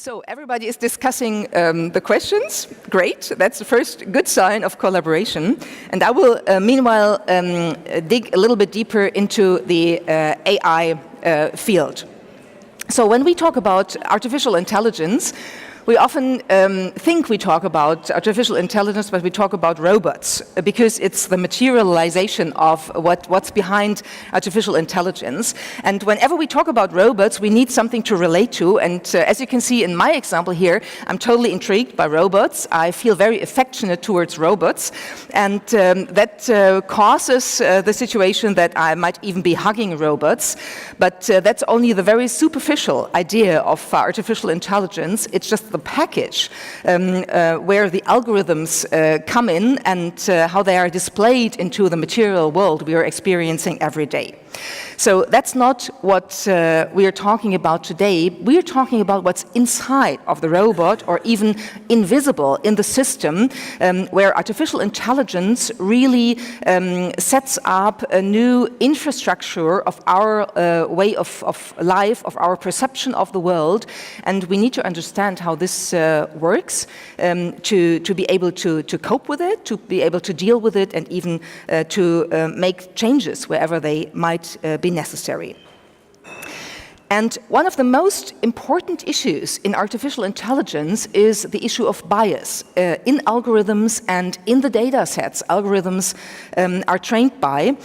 So everybody is discussing the questions. Great, that's the first good sign of collaboration. And I will, meanwhile, dig a little bit deeper into the AI field. So when we talk about artificial intelligence, we often think we talk about artificial intelligence, but we talk about robots, because it's the materialization of what's behind artificial intelligence. And whenever we talk about robots, we need something to relate to. And as you can see in my example here, I'm totally intrigued by robots. I feel very affectionate towards robots. And that causes the situation that I might even be hugging robots. But that's only the very superficial idea of artificial intelligence. It's just the package where the algorithms come in and how they are displayed into the material world we are experiencing every day. So that's not what we are talking about today. We are talking about what's inside of the robot, or even invisible in the system, where artificial intelligence really sets up a new infrastructure of our way of life, of our perception of the world. And we need to understand how this works to be able to cope with it, to be able to deal with it, and even to make changes wherever they might be necessary. And one of the most important issues in artificial intelligence is the issue of bias in algorithms and in the data sets algorithms are trained by,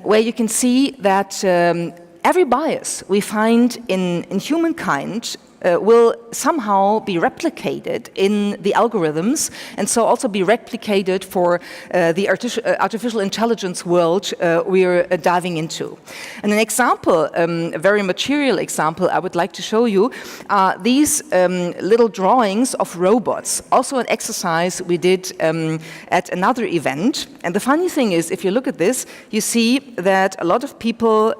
where you can see that every bias we find in humankind will somehow be replicated in the algorithms, and so also be replicated for the artificial intelligence world we're diving into. And an example, a very material example I would like to show you, are these little drawings of robots, also an exercise we did at another event. And the funny thing is, if you look at this, you see that a lot of people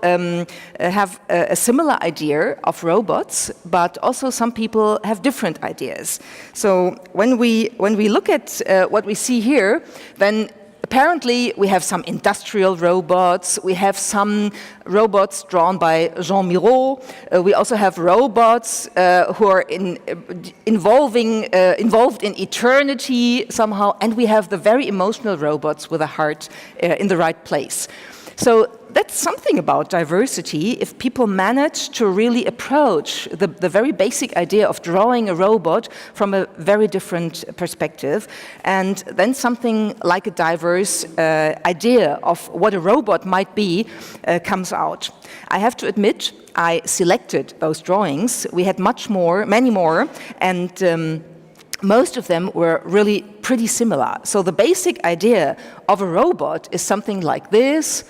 have a similar idea of robots, but also some people have different ideas. So when we look at what we see here, then apparently we have some industrial robots, we have some robots drawn by Jean Miro, we also have robots who are involved in eternity somehow, and we have the very emotional robots with a heart in the right place. So that's something about diversity, if people manage to really approach the very basic idea of drawing a robot from a very different perspective, and then something like a diverse idea of what a robot might be comes out. I have to admit, I selected those drawings. We had many more, and most of them were really pretty similar. So the basic idea of a robot is something like this.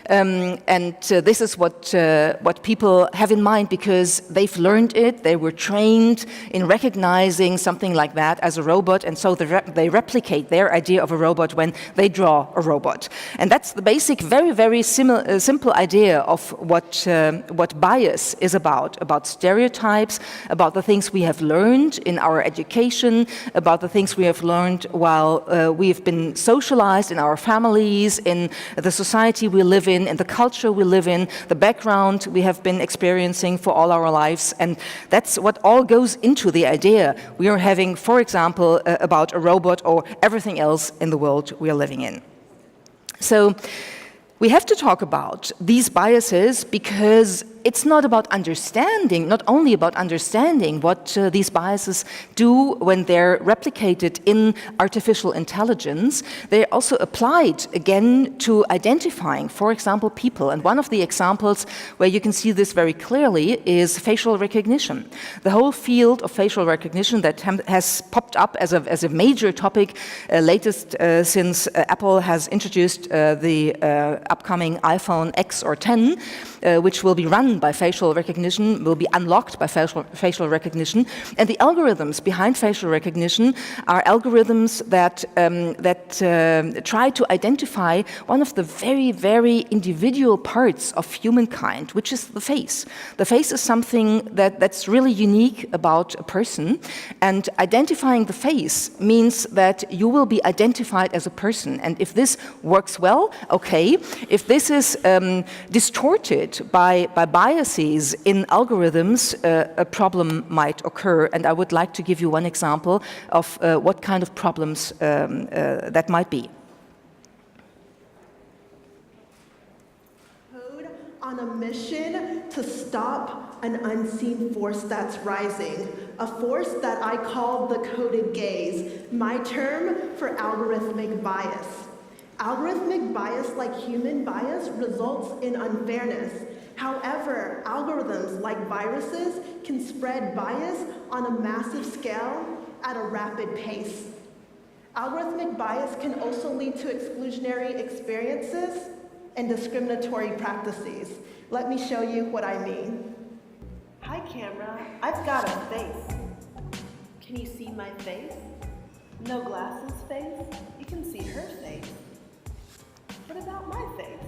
This is what people have in mind, because they've learned it, they were trained in recognizing something like that as a robot, and so they replicate their idea of a robot when they draw a robot. And that's the basic, very, very simple idea of what bias is about stereotypes, about the things we have learned in our education, about the things we have learned while we've been socialized in our families, in the society we live in the culture we live in, the background we have been experiencing for all our lives. And that's what all goes into the idea we are having, for example, about a robot or everything else in the world we are living in. So we have to talk about these biases because it's not about understanding, not only about understanding what these biases do when they're replicated in artificial intelligence. They're also applied, again, to identifying, for example, people. And one of the examples where you can see this very clearly is facial recognition. The whole field of facial recognition that has popped up as a major topic, latest since Apple has introduced the upcoming iPhone X or 10, which will be run by facial recognition, will be unlocked by facial recognition. And the algorithms behind facial recognition are algorithms that try to identify one of the very, very individual parts of humankind, which is the face. The face is something that's really unique about a person. And identifying the face means that you will be identified as a person. And if this works well, okay. If this is distorted by biases in algorithms, a problem might occur. And I would like to give you one example of what kind of problems that might be. On a mission to stop an unseen force that's rising, a force that I call the coded gaze, my term for algorithmic bias. Algorithmic bias, like human bias, results in unfairness. However, algorithms like viruses can spread bias on a massive scale at a rapid pace. Algorithmic bias can also lead to exclusionary experiences and discriminatory practices. Let me show you what I mean. Hi camera, I've got a face. Can you see my face? No glasses face? You can see her face. What about my face?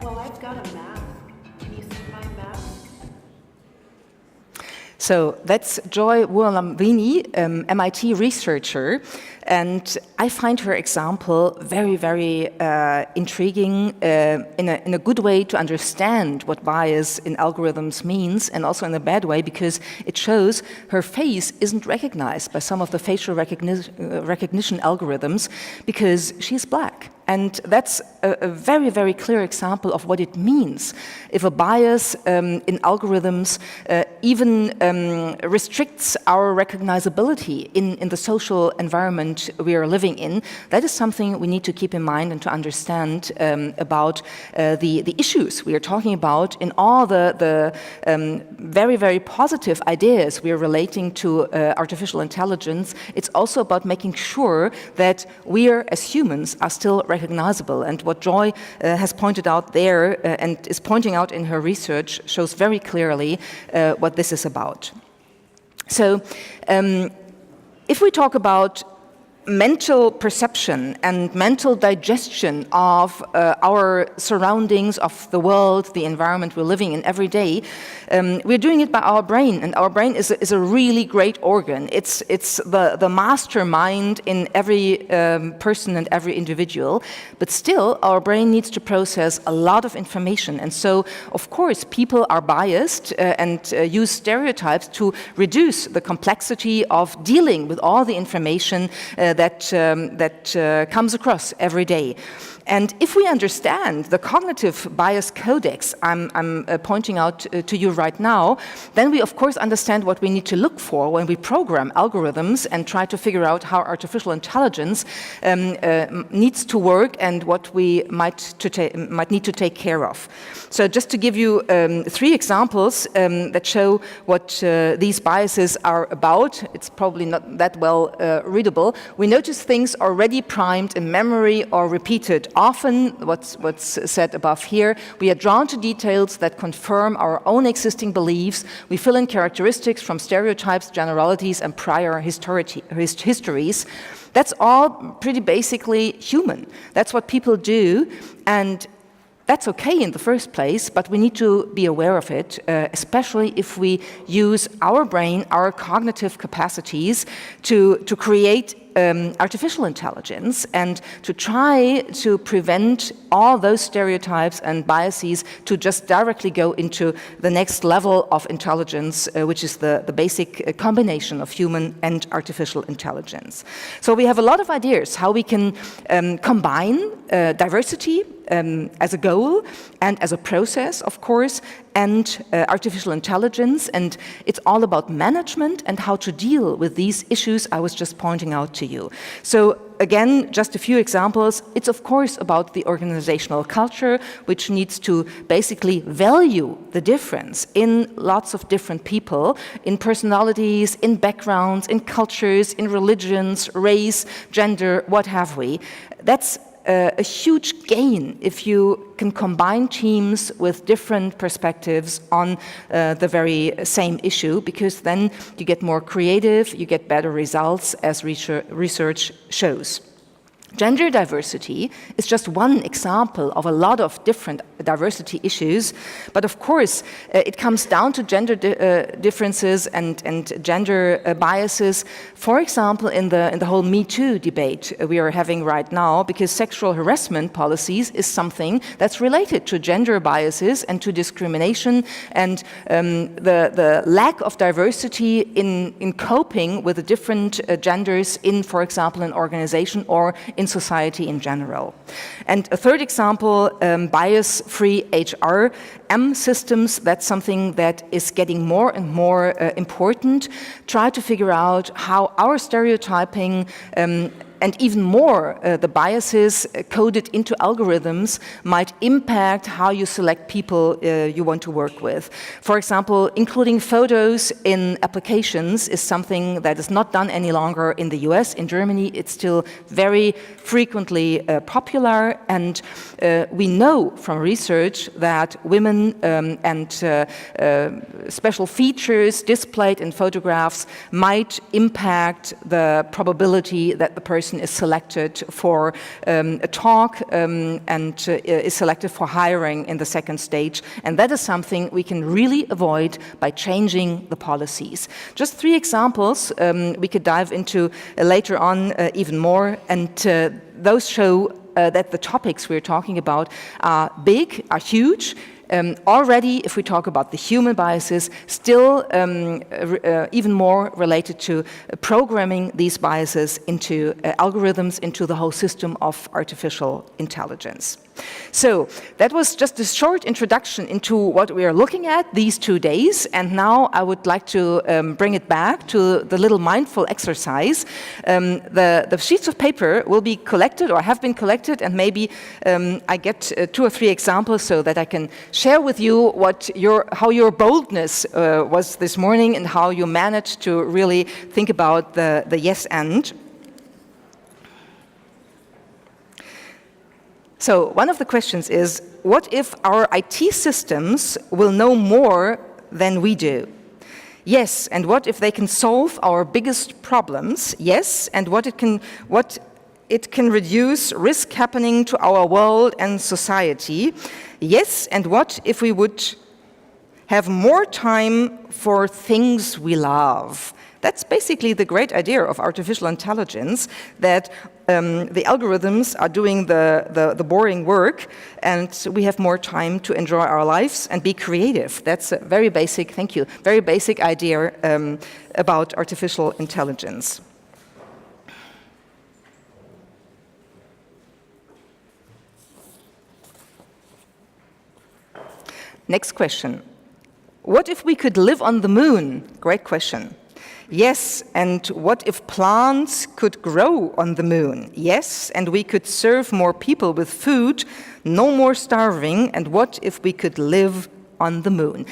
Well, I've got a mask. Can you see my mask? So that's Joy Wuolamwini, MIT researcher, and I find her example very, very intriguing in a good way to understand what bias in algorithms means, and also in a bad way because it shows her face isn't recognized by some of the facial recognition algorithms because she's black. And that's a very, very clear example of what it means if a bias in algorithms even restricts our recognizability in the social environment we are living in. That is something we need to keep in mind and to understand about the issues we are talking about in all the very, very positive ideas we are relating to artificial intelligence. It's also about making sure that we are, as humans, are still recognizable. And what Joy has pointed out there and is pointing out in her research shows very clearly what this is about. So if we talk about mental perception and mental digestion of our surroundings, of the world, the environment we're living in every day, we're doing it by our brain, and our brain is a really great organ. It's the mastermind in every person and every individual, but still our brain needs to process a lot of information, and so of course people are biased and use stereotypes to reduce the complexity of dealing with all the information that comes across every day. And if we understand the cognitive bias codex I'm pointing out to you right now, then we of course understand what we need to look for when we program algorithms and try to figure out how artificial intelligence needs to work and what we might need to take care of. So just to give you 3 examples that show what these biases are about, it's probably not that well readable. We notice things already primed in memory or repeated. Often, what's said above here, we are drawn to details that confirm our own existing beliefs. We fill in characteristics from stereotypes, generalities, and prior histories. That's all pretty basically human. That's what people do, and that's okay in the first place, but we need to be aware of it, especially if we use our brain, our cognitive capacities to create artificial intelligence and to try to prevent all those stereotypes and biases to just directly go into the next level of intelligence, which is the basic combination of human and artificial intelligence. So we have a lot of ideas how we can combine diversity as a goal and as a process, of course, and artificial intelligence, and it's all about management and how to deal with these issues I was just pointing out to you. So again, just a few examples. It's of course about the organizational culture, which needs to basically value the difference in lots of different people, in personalities, in backgrounds, in cultures, in religions, race, gender, what have we. That's a huge gain if you can combine teams with different perspectives on the very same issue, because then you get more creative, you get better results, as research shows. Gender diversity is just one example of a lot of different diversity issues, but of course it comes down to gender differences and gender biases. For example, in the whole Me Too debate we are having right now, because sexual harassment policies is something that's related to gender biases and to discrimination and the lack of diversity in coping with the different genders in, for example, an organization or in society in general. And a third example, bias-free HRM systems. That's something that is getting more and more important. Try to figure out how our stereotyping and even more, the biases coded into algorithms might impact how you select people you want to work with. For example, including photos in applications is something that is not done any longer in the US. In Germany, it's still very frequently popular, and we know from research that women and special features displayed in photographs might impact the probability that the person is selected for a talk and is selected for hiring in the second stage. And that is something we can really avoid by changing the policies. Just 3 examples we could dive into later on even more, and those show that the topics we're talking about are big, are huge. Already, if we talk about the human biases, still even more related to programming these biases into algorithms, into the whole system of artificial intelligence. So that was just a short introduction into what we are looking at these 2 days, and now I would like to bring it back to the little mindful exercise. The sheets of paper will be collected or have been collected, and maybe I get 2 or 3 examples so that I can share with you how your boldness was this morning and how you managed to really think about the yes and. So one of the questions is, what if our IT systems will know more than we do? Yes, and what if they can solve our biggest problems? Yes, and what it can reduce risk happening to our world and society? Yes, and what if we would have more time for things we love? That's basically the great idea of artificial intelligence, that the algorithms are doing the boring work, and we have more time to enjoy our lives and be creative. That's a very basic, thank you, very basic idea about artificial intelligence. Next question. What if we could live on the moon? Great question. Yes, and what if plants could grow on the moon? Yes, and we could serve more people with food, no more starving, and what if we could live on the moon?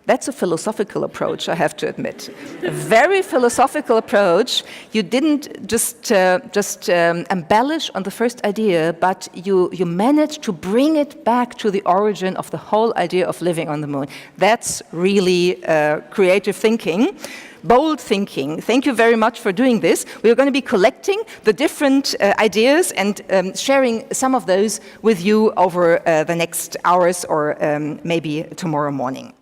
That's a philosophical approach, I have to admit. A very philosophical approach. You didn't just embellish on the first idea, but you managed to bring it back to the origin of the whole idea of living on the moon. That's really creative thinking. Bold thinking. Thank you very much for doing this. We are going to be collecting the different ideas and sharing some of those with you over the next hours or maybe tomorrow morning.